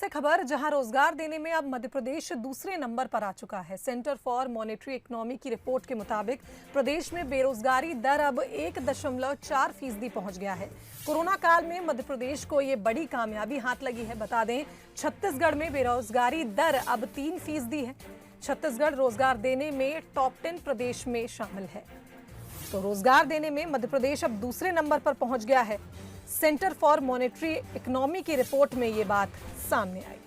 से खबर जहां रोजगार देने में अब मध्य प्रदेश दूसरे नंबर पर आ चुका है। सेंटर फॉर मॉनेटरी इकोनॉमी की रिपोर्ट के मुताबिक प्रदेश में बेरोजगारी दर अब 1.4% पहुंच गया है। कोरोना काल में मध्य प्रदेश को ये बड़ी कामयाबी हाथ लगी है। बता दें, छत्तीसगढ़ में बेरोजगारी दर अब 3% है। छत्तीसगढ़ रोजगार देने में टॉप 10 प्रदेश में शामिल है। तो रोजगार देने में मध्य प्रदेश अब दूसरे नंबर पर पहुंच गया है। सेंटर फॉर मॉनेटरी इकोनॉमी की रिपोर्ट में ये बात सामने आई।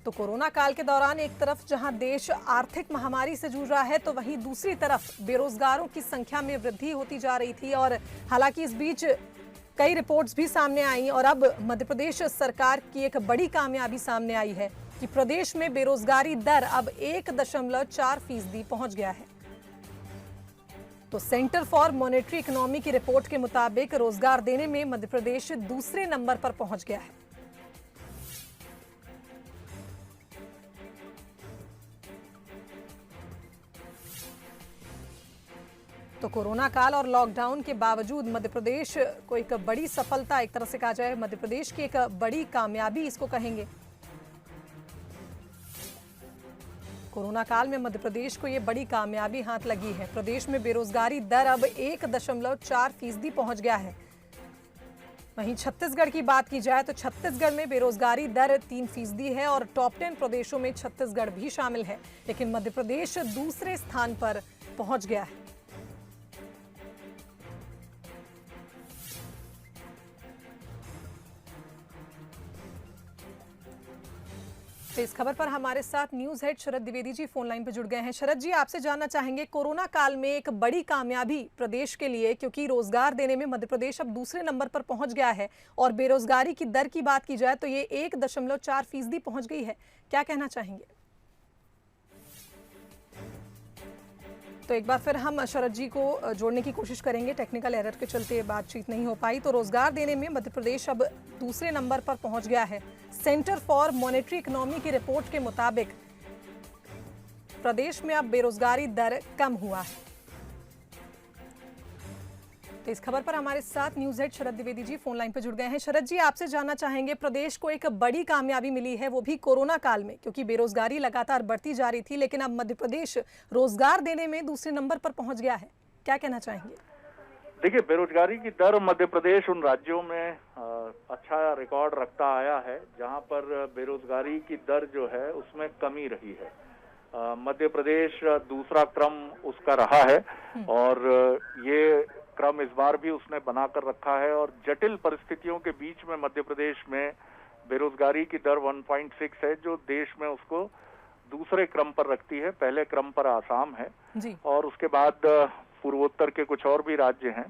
तो कोरोना काल के दौरान एक तरफ जहां देश आर्थिक महामारी से जूझ रहा है, तो वहीं दूसरी तरफ बेरोजगारों की संख्या में वृद्धि होती जा रही थी। और हालांकि इस बीच कई रिपोर्ट्स भी सामने आई और अब मध्य प्रदेश सरकार की एक बड़ी कामयाबी सामने आई है कि प्रदेश में बेरोजगारी दर अब 1.4% पहुंच गया है। तो सेंटर फॉर मॉनेटरी इकोनॉमी की रिपोर्ट के मुताबिक रोजगार देने में मध्य प्रदेश दूसरे नंबर पर पहुंच गया है। तो कोरोना काल और लॉकडाउन के बावजूद मध्य प्रदेश को एक बड़ी सफलता, एक तरह से कहा जाए मध्य प्रदेश की एक बड़ी कामयाबी इसको कहेंगे। कोरोना काल में मध्य प्रदेश को ये बड़ी कामयाबी हाथ लगी है। प्रदेश में बेरोजगारी दर अब 1.4% पहुंच गया है। वहीं छत्तीसगढ़ की बात की जाए तो छत्तीसगढ़ में बेरोजगारी दर 3% है और टॉप 10 प्रदेशों में छत्तीसगढ़ भी शामिल है। लेकिन मध्य प्रदेश दूसरे स्थान पर पहुंच गया है। तो इस खबर पर हमारे साथ न्यूज हेड शरद द्विवेदी जी फोन लाइन पर जुड़ गए हैं। शरद जी, आपसे जानना चाहेंगे, कोरोना काल में एक बड़ी कामयाबी प्रदेश के लिए, क्योंकि रोजगार देने में मध्य प्रदेश अब दूसरे नंबर पर पहुंच गया है और बेरोजगारी की दर की बात की जाए तो ये 1.4% पहुंच गई है। क्या कहना चाहेंगे? तो एक बार फिर हम शरद जी को जोड़ने की कोशिश करेंगे, टेक्निकल एरर के चलते बातचीत नहीं हो पाई। तो रोजगार देने में मध्य प्रदेश अब दूसरे नंबर पर पहुंच गया है। सेंटर फॉर मॉनेटरी इकोनॉमी की रिपोर्ट के मुताबिक प्रदेश में अब बेरोजगारी दर कम हुआ है। तो इस खबर पर हमारे साथ न्यूज हेड शरद द्विवेदी जी फोन लाइन पर जुड़ गए हैं। शरद जी, आपसे जानना चाहेंगे, प्रदेश को एक बड़ी कामयाबी मिली है, वो भी कोरोना काल में, क्योंकि बेरोजगारी लगातार बढ़ती जा रही थी, लेकिन अब मध्य प्रदेश रोजगार देने में दूसरे नंबर पर पहुंच गया है। क्या कहना चाहेंगे? देखिए, बेरोजगारी की दर मध्य प्रदेश उन राज्यों में अच्छा रिकॉर्ड रखता आया है जहां पर बेरोजगारी की दर जो है उसमें कमी रही है। मध्य प्रदेश दूसरा क्रम उसका रहा है और ये क्रम इस बार भी उसने बनाकर रखा है। और जटिल परिस्थितियों के बीच में मध्य प्रदेश में बेरोजगारी की दर 1.6 है, जो देश में उसको दूसरे क्रम पर रखती है। पहले क्रम पर आसाम है जी। और उसके बाद पूर्वोत्तर के कुछ और भी राज्य हैं।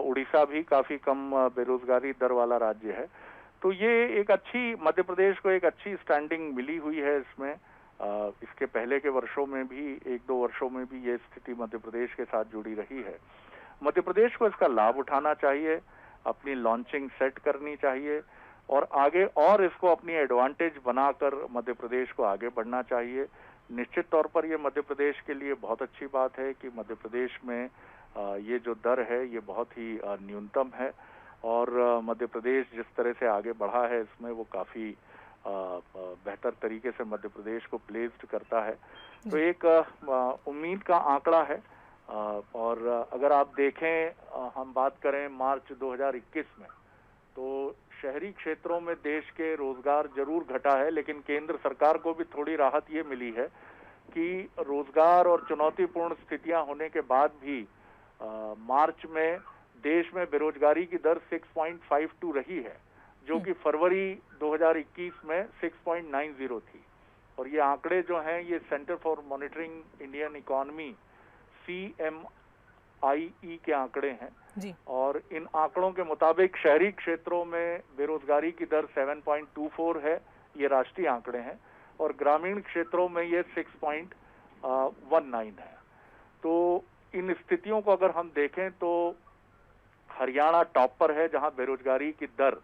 उड़ीसा भी काफी कम बेरोजगारी दर वाला राज्य है। तो ये एक अच्छी, मध्य प्रदेश को एक अच्छी स्टैंडिंग मिली हुई है इसमें। इसके पहले के वर्षों में भी, 1-2 वर्षों में भी ये स्थिति मध्य प्रदेश के साथ जुड़ी रही है। मध्य प्रदेश को इसका लाभ उठाना चाहिए, अपनी लॉन्चिंग सेट करनी चाहिए और आगे और इसको अपनी एडवांटेज बनाकर मध्य प्रदेश को आगे बढ़ना चाहिए। निश्चित तौर पर ये मध्य प्रदेश के लिए बहुत अच्छी बात है कि मध्य प्रदेश में ये जो दर है ये बहुत ही न्यूनतम है और मध्य प्रदेश जिस तरह से आगे बढ़ा है इसमें वो काफी बेहतर तरीके से मध्य प्रदेश को प्लेस्ड करता है। तो एक उम्मीद का आंकड़ा है। और अगर आप देखें, हम बात करें मार्च 2021 में, तो शहरी क्षेत्रों में देश के रोजगार जरूर घटा है, लेकिन केंद्र सरकार को भी थोड़ी राहत ये मिली है कि रोजगार और चुनौतीपूर्ण स्थितियां होने के बाद भी मार्च में देश में बेरोजगारी की दर 6.52 रही है, जो कि फरवरी 2021 में 6.90 थी। और ये आंकड़े जो हैं ये centre for monitoring Indian economy CMIE के आंकड़े हैं जी। और इन आंकड़ों के मुताबिक शहरी क्षेत्रों में बेरोजगारी की दर 7.24 है, ये राष्ट्रीय आंकड़े हैं, और ग्रामीण क्षेत्रों में ये 6.19 है। तो इन स्थितियों को अगर हम देखें तो हरियाणा टॉप पर है जहां बेरोजगारी की दर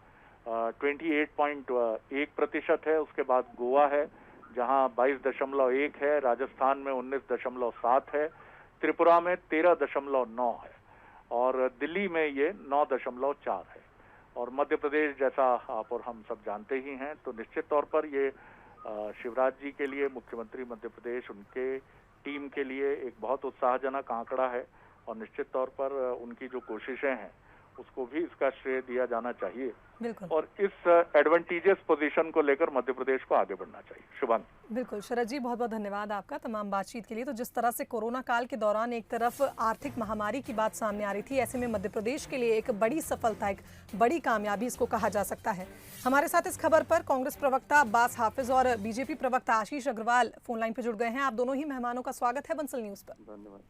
28.1% है। उसके बाद गोवा है जहां 22.1 है, राजस्थान में 19.7 है, त्रिपुरा में 13.9 है और दिल्ली में ये 9.4 है। और मध्य प्रदेश जैसा आप और हम सब जानते ही हैं, तो निश्चित तौर पर ये शिवराज जी के लिए, मुख्यमंत्री मध्य प्रदेश, उनके टीम के लिए एक बहुत उत्साहजनक आंकड़ा है। और निश्चित तौर पर उनकी जो कोशिशें हैं उसको भी इसका श्रेय दिया जाना चाहिए। बिल्कुल। और इस एडवांटेजियस पोजीशन को लेकर मध्य प्रदेश को आगे बढ़ना चाहिए। शुभांगी। बिल्कुल शरद जी, बहुत बहुत धन्यवाद आपका तमाम बातचीत के लिए। तो जिस तरह से कोरोना काल के दौरान एक तरफ आर्थिक महामारी की बात सामने आ रही थी, ऐसे में मध्य प्रदेश के लिए एक बड़ी सफलता, एक बड़ी कामयाबी इसको कहा जा सकता है। हमारे साथ इस खबर पर कांग्रेस प्रवक्ता अब्बास हाफिज और बीजेपी प्रवक्ता आशीष अग्रवाल फोन लाइन पर जुड़ गए हैं। आप दोनों ही मेहमानों का स्वागत है बंसल न्यूज पर। धन्यवाद।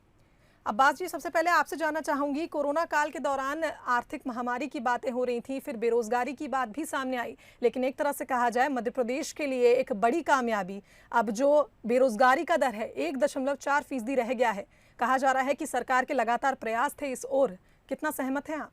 अब्बास जी, सबसे पहले आपसे जानना चाहूंगी, कोरोना काल के दौरान आर्थिक महामारी की बातें हो रही थी, फिर बेरोजगारी की बात भी सामने आई, लेकिन एक तरह से कहा जाए मध्य प्रदेश के लिए एक बड़ी कामयाबी, अब जो बेरोजगारी का दर है 1.4% रह गया है। कहा जा रहा है कि सरकार के लगातार प्रयास थे इस ओर। कितना सहमत हैं आप?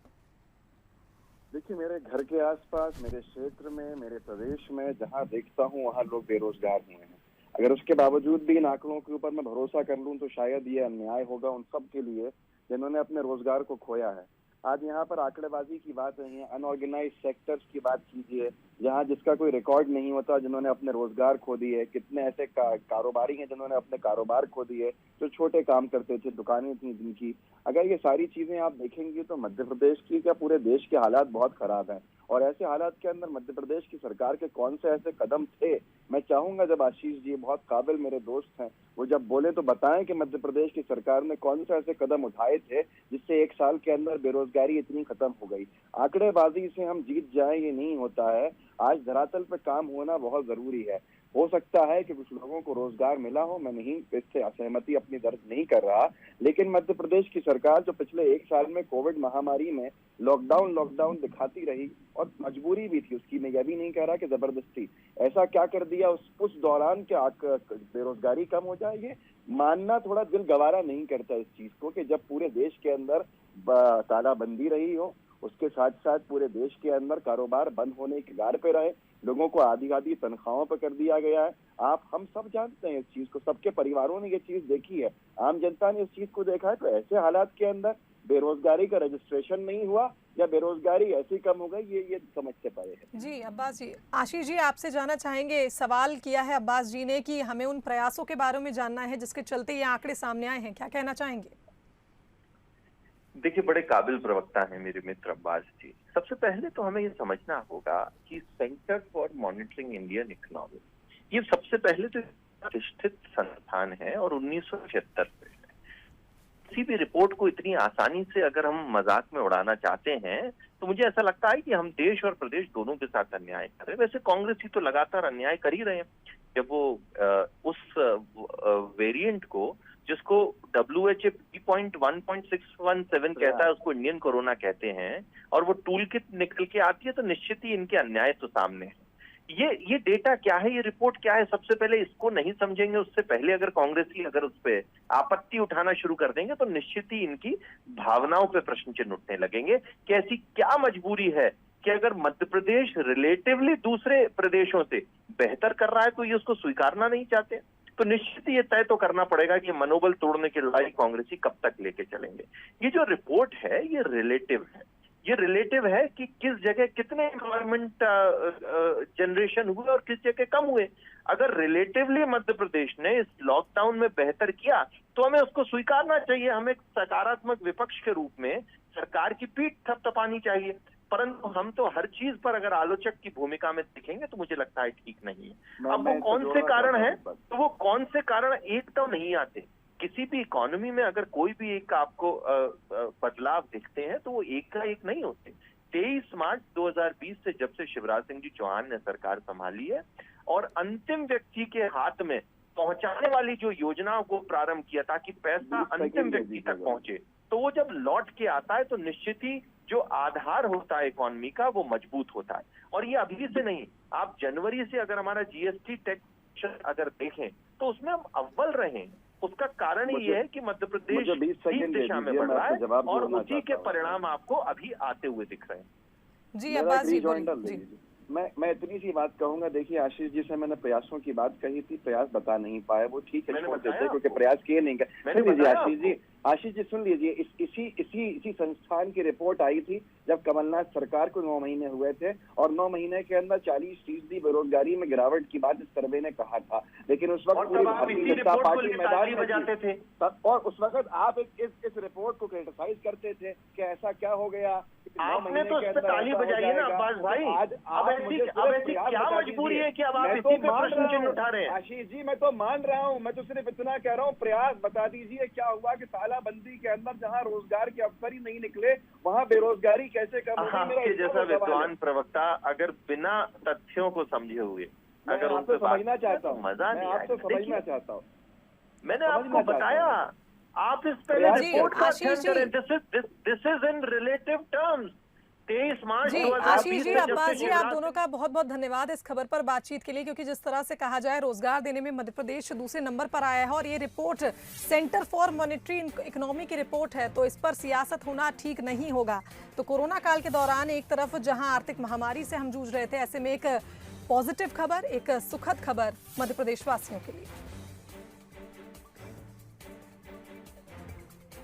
देखिए, मेरे घर के आसपास, मेरे क्षेत्र में, मेरे प्रदेश में जहाँ देखता हूँ वहाँ लोग बेरोजगार हुए हैं। अगर उसके बावजूद भी इन आंकड़ों के ऊपर मैं भरोसा कर लूं तो शायद ये अन्याय होगा उन सब के लिए जिन्होंने अपने रोजगार को खोया है। आज यहाँ पर आंकड़ेबाजी की बात नहीं है, अनऑर्गेनाइज सेक्टर्स की बात कीजिए जहाँ जिसका कोई रिकॉर्ड नहीं होता, जिन्होंने अपने रोजगार खो दिए। कितने ऐसे कारोबारी हैं जिन्होंने अपने कारोबार खो दिए, जो छोटे काम करते थे, दुकानें थी जिनकी। अगर ये सारी चीजें आप देखेंगे तो मध्य प्रदेश की क्या पूरे देश के हालात बहुत खराब हैं। और ऐसे हालात के अंदर मध्य प्रदेश की सरकार के कौन से ऐसे कदम थे, मैं चाहूंगा जब आशीष जी, बहुत काबिल मेरे दोस्त हैं, वो जब बोले तो बताएं कि मध्य प्रदेश की सरकार ने कौन से ऐसे कदम उठाए थे जिससे 1 साल के अंदर बेरोजगारी इतनी खत्म हो गई। आंकड़ेबाजी से हम जीत जाएं ये नहीं होता है। आज धरातल पे काम होना बहुत जरूरी है। हो सकता है कि कुछ लोगों को रोजगार मिला हो, मैं नहीं इससे असहमति अपनी दर्ज नहीं कर रहा, लेकिन मध्य प्रदेश की सरकार जो पिछले 1 साल में कोविड महामारी में लॉकडाउन दिखाती रही, और मजबूरी भी थी उसकी, मैं यह भी नहीं कह रहा कि जबरदस्ती, ऐसा क्या कर दिया उस दौरान क्या बेरोजगारी कम हो जाए, ये मानना थोड़ा दिल गवारा नहीं करता इस चीज को, कि जब पूरे देश के अंदर तालाबंदी रही हो, उसके साथ साथ पूरे देश के अंदर कारोबार बंद होने के कगार पे रहे, लोगों को आधी तनख्वाहों पर कर दिया गया है। हम सब जानते हैं इस चीज को, सबके परिवारों ने ये चीज देखी है, आम जनता ने इस चीज को देखा है। तो ऐसे हालात के अंदर बेरोजगारी का रजिस्ट्रेशन नहीं हुआ या बेरोजगारी ऐसी कम हो गई, ये समझ से परे है। जी अब्बास जी, आशीष जी आपसे जानना चाहेंगे, सवाल किया है अब्बास जी ने कि हमें उन प्रयासों के बारे में जानना है जिसके चलते ये आंकड़े सामने आए हैं, क्या कहना चाहेंगे? देखिए, बड़े काबिल प्रवक्ता हैं मेरे मित्र अब्बास जी। सबसे पहले तो हमें ये समझना होगा कि centre for monitoring Indian economy, ये सबसे पहले तो प्रतिष्ठित संस्थान है और 1976 में किसी भी रिपोर्ट को इतनी आसानी से अगर हम मजाक में उड़ाना चाहते हैं तो मुझे ऐसा लगता है कि हम देश और प्रदेश दोनों के साथ अन्याय कर रहे हैं। वैसे कांग्रेस ही तो लगातार अन्याय कर ही रहे हैं। जब वो उस वेरिएंट को, जिसको WHO 3.1.617 कहता है, उसको इंडियन कोरोना कहते हैं, और वो टूल किट निकल के आती है, तो निश्चित ही इनके अन्याय तो सामने है। ये डेटा क्या है, ये रिपोर्ट क्या है, सबसे पहले इसको नहीं समझेंगे उससे पहले अगर कांग्रेस ही अगर उस पर आपत्ति उठाना शुरू कर देंगे तो निश्चित ही इनकी भावनाओं पे प्रश्न चिन्ह उठने लगेंगे कि ऐसी क्या मजबूरी है कि अगर मध्य प्रदेश रिलेटिवली दूसरे प्रदेशों से बेहतर कर रहा है तो ये उसको स्वीकारना नहीं चाहते। तो निश्चित ये तय तो करना पड़ेगा कि मनोबल तोड़ने की लड़ाई कांग्रेसी कब तक लेके चलेंगे। ये जो रिपोर्ट है ये रिलेटिव है, ये रिलेटिव है कि किस जगह कितने एम्प्लॉयमेंट जनरेशन हुए और किस जगह कम हुए। अगर रिलेटिवली मध्य प्रदेश ने इस लॉकडाउन में बेहतर किया तो हमें उसको स्वीकारना चाहिए, हमें सकारात्मक विपक्ष के रूप में सरकार की पीठ थपथपानी चाहिए। परंतु हम तो हर चीज पर अगर आलोचक की भूमिका में दिखेंगे तो मुझे लगता है ठीक नहीं है। अब वो कौन से कारण है, तो वो कौन से कारण एकदम नहीं आते। किसी भी इकोनॉमी में अगर कोई भी एक आपको बदलाव दिखते हैं तो वो एक का एक नहीं होते। 23 मार्च 2020 से जब से शिवराज सिंह जी चौहान ने सरकार संभाली है और अंतिम व्यक्ति के हाथ में पहुंचाने वाली जो योजनाओं को प्रारंभ किया ताकि पैसा अंतिम व्यक्ति तक पहुंचे, तो वो जब लौट के आता है तो निश्चित ही जो आधार होता है इकोनॉमी का वो मजबूत होता है। और ये अभी से नहीं, आप जनवरी से अगर हमारा GST टैक्स अगर देखें तो उसमें हम अव्वल रहे हैं। उसका कारण ही ये है कि मध्य प्रदेश ठीक दिशा में बढ़ रहा है और उसी के परिणाम आपको अभी आते हुए दिख रहे हैं। जी अब्बास जी, मैं इतनी सी बात कहूंगा। देखिए आशीष जी से मैंने प्रयासों की बात कही थी, प्रयास बता नहीं पाए, वो ठीक है, छोड़ देते क्योंकि प्रयास किए नहीं गए। सुन लीजिए आशीष जी सुन लीजिए, इसी संस्थान की रिपोर्ट आई थी जब कमलनाथ सरकार को 9 महीने हुए थे और 9 महीने के अंदर 40% बेरोजगारी में गिरावट की बात इस सर्वे ने कहा था। लेकिन उस वक्त पूरी भारतीय जनता पार्टी मैदान में थी और उस वक्त आप इस रिपोर्ट को क्रिटिसाइज करते थे कि ऐसा क्या हो गया। आपने तो उस पर ताली बजाई है ना अब्बास भाई। अब ऐसी क्या मजबूरी है कि अब आप इसी पे प्रश्न चिन्ह उठा रहे हैं? आशीष जी मैं तो मान रहा हूँ, मैं तो सिर्फ इतना कह रहा हूँ, प्रयास बता दीजिए क्या हुआ कि तालाबंदी के अंदर जहाँ रोजगार के अवसर ही नहीं निकले वहाँ बेरोजगारी कैसे कम होगी? आपके जैसा विद्वान प्रवक्ता अगर बिना तथ्यों को समझे हुए अगर उनसे समझना चाहता हूँ, मजा नहीं आएगा। आपसे समझना चाहता हूँ, मैंने आपको बताया, आप इस पहले रिपोर्ट का अध्ययन करें। This is in relative terms. 23 मार्च जी आशीष जी, अब्बास जी, आप दोनों का बहुत बहुत धन्यवाद इस खबर पर बातचीत के लिए, क्योंकि जिस तरह से कहा जाए रोजगार देने में मध्य प्रदेश दूसरे नंबर पर आया है और ये report centre for monetary economy की रिपोर्ट है, तो इस पर सियासत होना ठीक नहीं होगा। तो कोरोना काल के दौरान एक तरफ जहां आर्थिक महामारी से हम जूझ रहे थे, ऐसे में एक पॉजिटिव खबर, एक सुखद खबर मध्य प्रदेश वासियों के लिए।